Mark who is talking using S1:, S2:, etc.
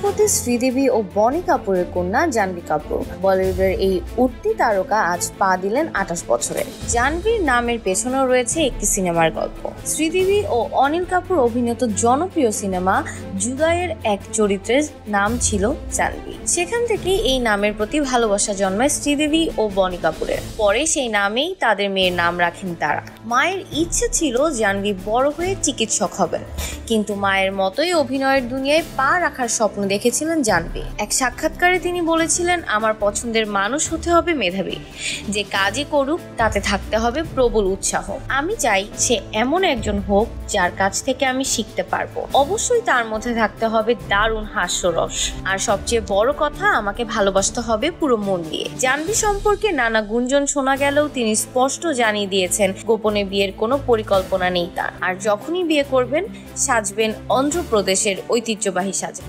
S1: দম্পতি শ্রীদেবী ও বনি কাপুরের কন্যা জাহ্নবী কাপুর। বলিউডের এই উঠতি তারকা আজ পা দিলেন 28 বছরে। জাহ্নবীর নামের পেছনেও রয়েছে একটি সিনেমার গল্প। শ্রীদেবী ও অনিল কাপুর অভিনীত জনপ্রিয় সিনেমা জুদাইয়ের এক চরিত্রের নাম ছিল জাহ্নবী। সেখান থেকে এই নামের প্রতি ভালোবাসা জন্মায় শ্রীদেবী ও বনি কাপুরের। পরে সেই নামেই তাদের মেয়ের নাম রাখেন তারা। মায়ের ইচ্ছে ছিল জাহ্নবী বড় হয়ে চিকিৎসক হবেন, কিন্তু মায়ের মতোই অভিনয়ের দুনিয়ায় পা রাখার স্বপ্ন দেখেছিলেন জাহ্নবী। এক সাক্ষাৎকারে তিনি বলেছিলেন, আমার পছন্দের মানুষ হতে হবে মেধাবী, যে কাজই করুক তাতে থাকতে হবে প্রবল উৎসাহ। আমি চাই সে এমন একজন হোক যার কাছ থেকে আমি শিখতে পারবো। অবশ্যই তার মধ্যে থাকতে হবে দারুণ হাস্যরস, আর সবচেয়ে বড় কথা আমাকে ভালোবাসতে হবে পুরো মন দিয়ে। জাহ্নবী সম্পর্কে নানা গুঞ্জন শোনা গেলেও তিনি স্পষ্ট জানিয়ে দিয়েছেন গোপনে বিয়ের কোনো পরিকল্পনা নেই তার, আর যখনই বিয়ে করবেন সাজবেন অন্ধ্রপ্রদেশের ঐতিহ্যবাহী সাজে।